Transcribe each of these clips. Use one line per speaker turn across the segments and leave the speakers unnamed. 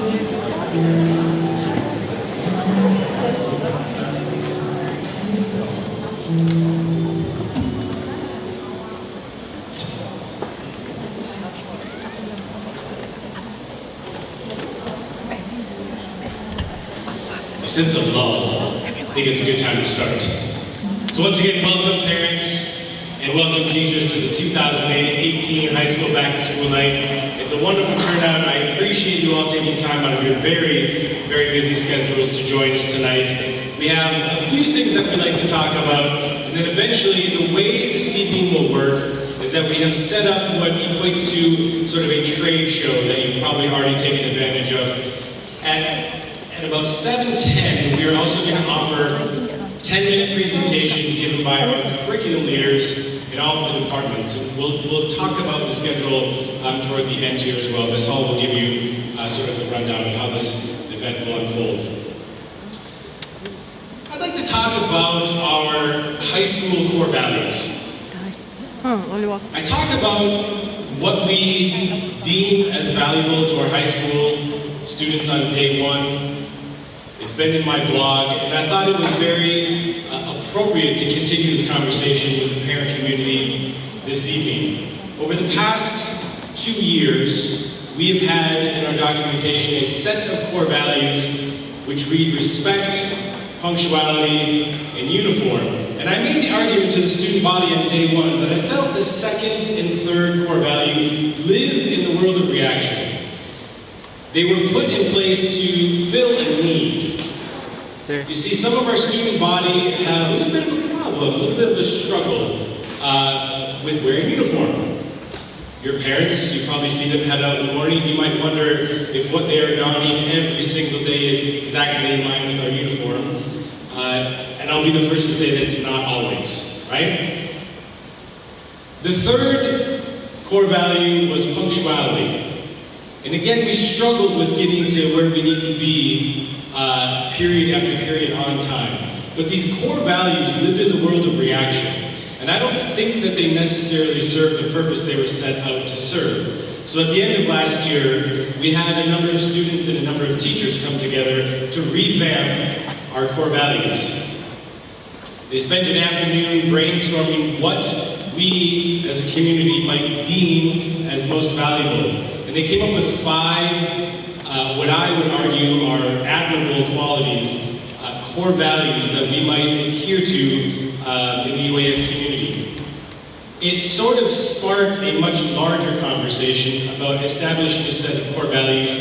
A sense of love. I think it's a good time to start. So once again, welcome parents and welcome teachers to the 2018 high school back to school night. It's a wonderful turnout. I appreciate you all taking time out of your very, very busy schedules to join us tonight. We have a few things that we'd like to talk about, and then eventually the way this evening will work is that we have set up what equates to sort of a trade show that you've probably already taken advantage of. At about 7:10, we are also going to offer 10-minute presentations given by our curriculum leaders in all of the departments. And we'll talk about the schedule toward the end here as well. Ms. Hall will give you sort of the rundown of how this event will unfold. I'd like to talk about our high school core values. I talked about what we deem as valuable to our high school students on day one. It's been in my blog, and I thought it was very appropriate to continue this conversation with the parent community this evening. Over the past 2 years, we have had in our documentation a set of core values which read respect, punctuality, and uniform. And I made the argument to the student body on day one that I felt the second and third core value live in the world of reaction. They were put in place to fill a need. Sir. You see, some of our student body have a little bit of a problem, a little bit of a struggle with wearing uniform. Your parents, you probably see them head out in the morning. You might wonder if what they are donning every single day is exactly in line with our uniform. And I'll be the first to say that it's not always, right? The third core value was punctuality. And again, we struggled with getting to where we need to be period after period on time. But these core values lived in the world of reaction. And I don't think that they necessarily serve the purpose they were set out to serve. So at the end of last year, we had a number of students and a number of teachers come together to revamp our core values. They spent an afternoon brainstorming what we as a community might deem as most valuable. And they came up with 5, what I would argue are admirable qualities, core values that we might adhere to in the UAS community. It sort of sparked a much larger conversation about establishing a set of core values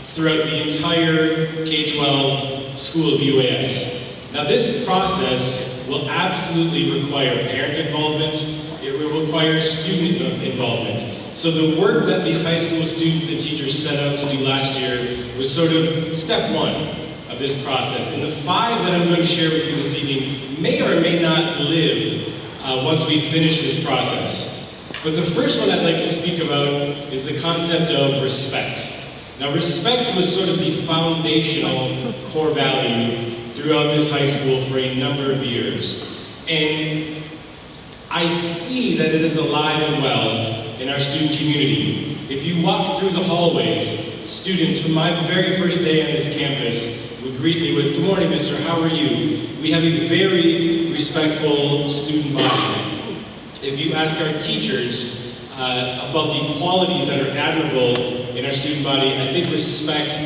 throughout the entire K-12 school of UAS. Now this process will absolutely require parent involvement, it will require student involvement. So the work that these high school students and teachers set out to do last year was sort of step 1 of this process. And the 5 that I'm going to share with you this evening may or may not live once we finish this process. But the first one I'd like to speak about is the concept of respect. Now respect was sort of the foundational core value throughout this high school for a number of years. And I see that it is alive and well in our student community. If you walk through the hallways, students from my very first day on this campus would greet me with, "Good morning, mister, how are you?" We have a very respectful student body. If you ask our teachers about the qualities that are admirable in our student body, I think respect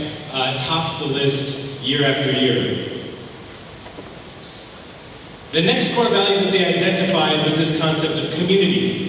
tops the list year after year. The next core value that they identified was this concept of community.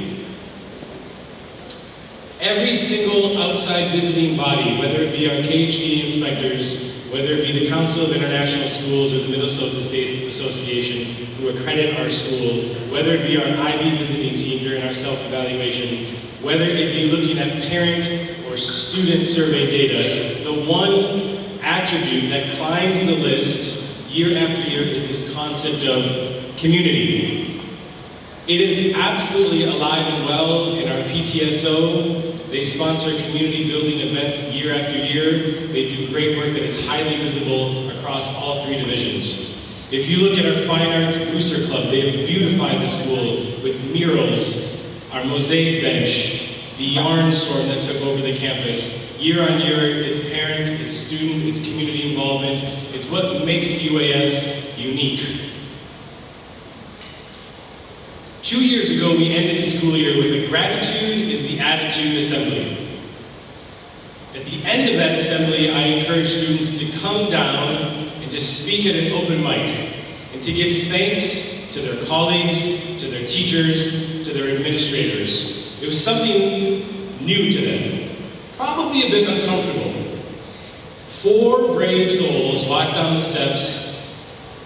Every single outside visiting body, whether it be our KHD inspectors, whether it be the Council of International Schools or the Minnesota State Association who accredit our school, whether it be our IB visiting team during our self-evaluation, whether it be looking at parent or student survey data, the one attribute that climbs the list year after year is this concept of community. It is absolutely alive and well in our PTSO. They sponsor community building events year after year. They do great work that is highly visible across all 3 divisions. If you look at our Fine Arts Booster Club, they have beautified the school with murals, our mosaic bench, the yarn storm that took over the campus. Year on year, it's parent, it's student, it's community involvement. It's what makes UAS unique. 2 years ago, we ended the school year with a gratitude is the attitude assembly. At the end of that assembly, I encourage students to come down and to speak at an open mic and to give thanks to their colleagues, to their teachers, to their administrators. It was something new to them, probably a bit uncomfortable. 4 brave souls walked down the steps,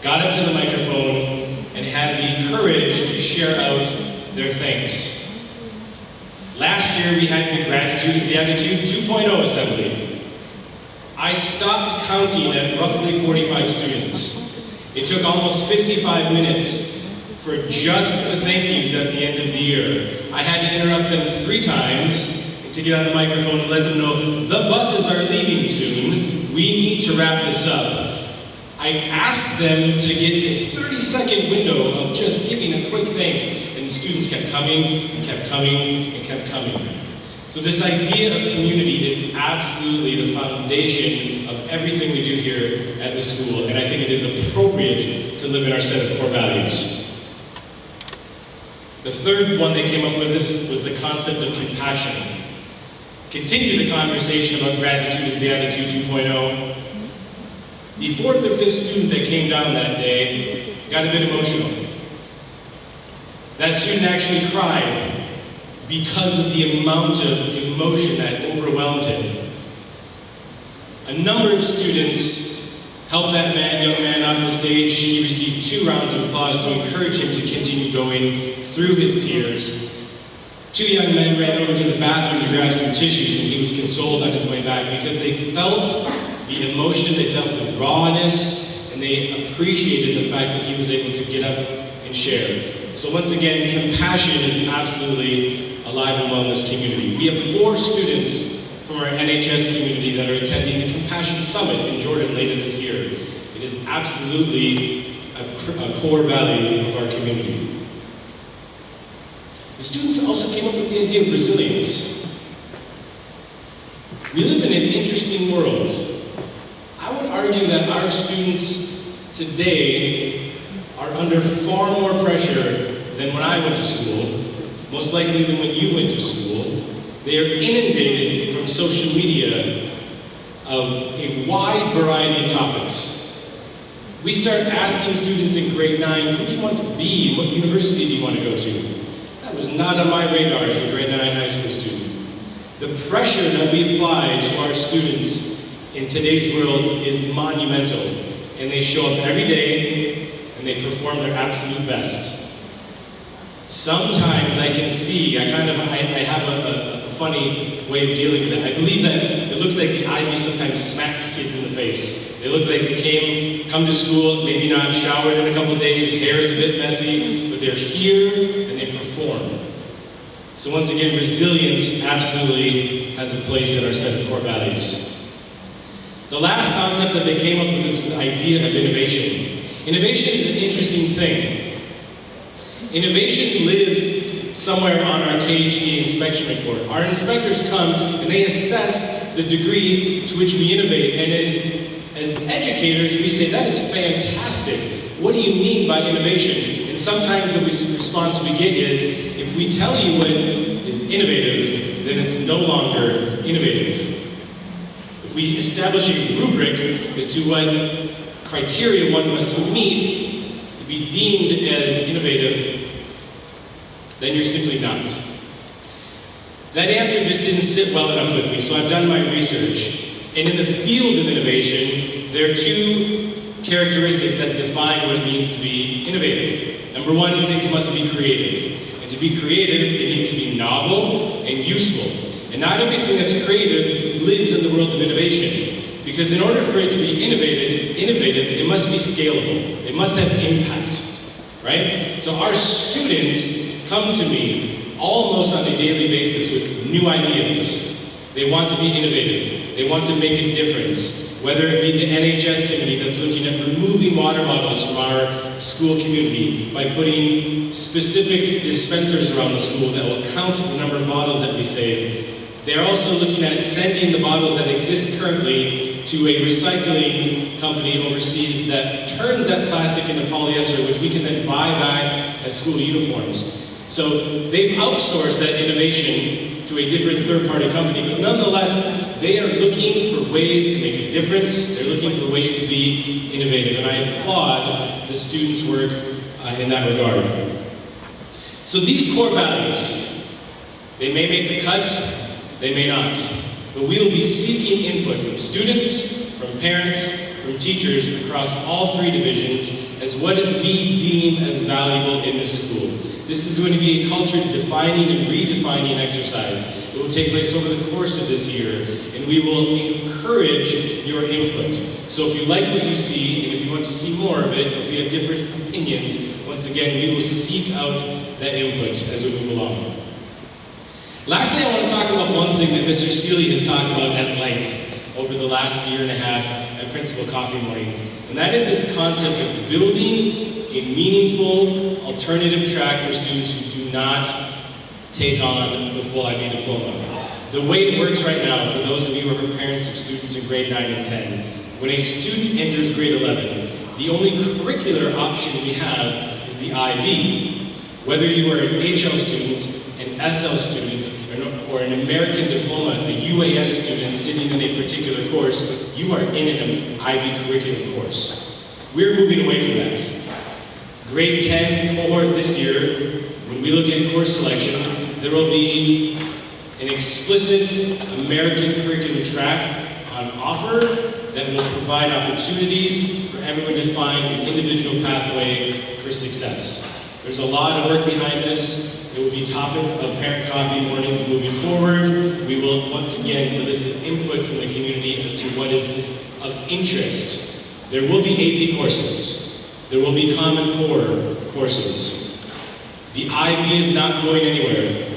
got up to the microphone, and had the courage to share out their thanks. Last year we had the Gratitude is the Attitude 2.0 assembly. I stopped counting at roughly 45 students. It took almost 55 minutes for just the thank yous at the end of the year. I had to interrupt them 3 times to get on the microphone and let them know the buses are leaving soon. We need to wrap this up. I asked them to get a 30-second window of just giving a quick thanks, and the students kept coming, and kept coming, and kept coming. So this idea of community is absolutely the foundation of everything we do here at the school, and I think it is appropriate to live in our set of core values. The third one that came up with this was the concept of compassion. Continue the conversation about gratitude is the attitude 2.0. The 4th or 5th student that came down that day got a bit emotional. That student actually cried because of the amount of emotion that overwhelmed him. A number of students helped that young man off the stage. He received 2 rounds of applause to encourage him to continue going through his tears. 2 young men ran over to the bathroom to grab some tissues, and he was consoled on his way back because they felt the emotion, they felt the rawness, and they appreciated the fact that he was able to get up and share. So once again, compassion is absolutely alive and well in this community. We have 4 students from our NHS community that are attending the Compassion Summit in Jordan later this year. It is absolutely a core value of our community. The students also came up with the idea of resilience. We live in an interesting world. I would argue that our students today are under far more pressure than when I went to school, most likely than when you went to school. They are inundated from social media of a wide variety of topics. We start asking students in grade 9, who do you want to be? What university do you want to go to? That was not on my radar as a grade 9 high school student. The pressure that we apply to our students in today's world is monumental, and they show up every day and they perform their absolute best. Sometimes I can see, I have a funny way of dealing with it. I believe that it looks like the IB sometimes smacks kids in the face. They look like they come to school, maybe not showered in a couple of days, hair's a bit messy, but they're here and they perform. So once again, resilience absolutely has a place in our set of core values. The last concept that they came up with is the idea of innovation. Innovation is an interesting thing. Innovation lives somewhere on our KHD inspection report. Our inspectors come and they assess the degree to which we innovate, and as educators we say, that is fantastic. What do you mean by innovation? And sometimes the response we get is, if we tell you what is innovative, then it's no longer innovative. If we establish a rubric as to what criteria one must meet to be deemed as innovative, then you're simply not. That answer just didn't sit well enough with me, so I've done my research. And in the field of innovation, there are 2 characteristics that define what it means to be innovative. Number 1, things must be creative. And to be creative, it needs to be novel and useful. And not everything that's creative lives in the world of innovation. Because in order for it to be innovative, it must be scalable. It must have impact, right? So our students come to me almost on a daily basis with new ideas. They want to be innovative. They want to make a difference. whether it be the NHS committee that's looking at removing water bottles from our school community by putting specific dispensers around the school that will count the number of bottles that we save. They're also looking at sending the bottles that exist currently to a recycling company overseas that turns that plastic into polyester, which we can then buy back as school uniforms. So they've outsourced that innovation to a different third-party company, but nonetheless, they are looking for ways to make a difference. They're looking for ways to be innovative, and I applaud the students' work in that regard. So these core values, they may make the cut, they may not, but we will be seeking input from students, from parents, from teachers across all three divisions as what we deem as valuable in this school. This is going to be a culture-defining and redefining exercise. It will take place over the course of this year, and we will encourage your input. So if you like what you see, and if you want to see more of it, or if you have different opinions, once again, we will seek out that input as we move along. Lastly, I want to talk about one thing that Mr. Seeley has talked about at length over the last year and a half at Principal Coffee Mornings, and that is this concept of building a meaningful alternative track for students who do not take on the full IB diploma. The way it works right now, for those of you who are parents of students in grade 9 and 10, when a student enters grade 11, the only curricular option we have is the IB. Whether you are an HL student, an SL student, or an American diploma, a UAS student sitting in a particular course, you are in an IB curriculum course. We're moving away from that. Grade 10 cohort this year, when we look at course selection, there will be an explicit American curriculum track on offer that will provide opportunities for everyone to find an individual pathway for success. There's a lot of work behind this. It will be a topic of Parent Coffee Mornings moving forward. We will once again elicit input from the community as to what is of interest. There will be AP courses. There will be Common Core courses. The IB is not going anywhere.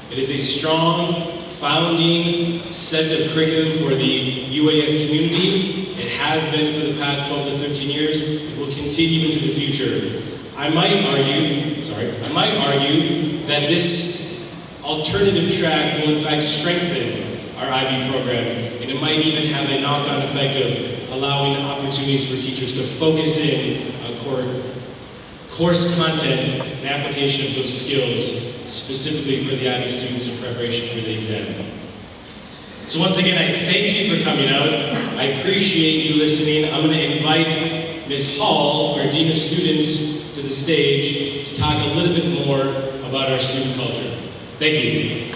It is a strong, founding set of curriculum for the UAS community. It has been for the past 12 to 13 years. It will continue into the future. I might argue that this alternative track will in fact strengthen our IB program, and it might even have a knock-on effect of allowing opportunities for teachers to focus in on course content and application of those skills specifically for the IB students in preparation for the exam. So once again, I thank you for coming out. I appreciate you listening. I'm going to invite Ms. Hall, our Dean of Students, to the stage to talk a little bit more about our student culture. Thank you.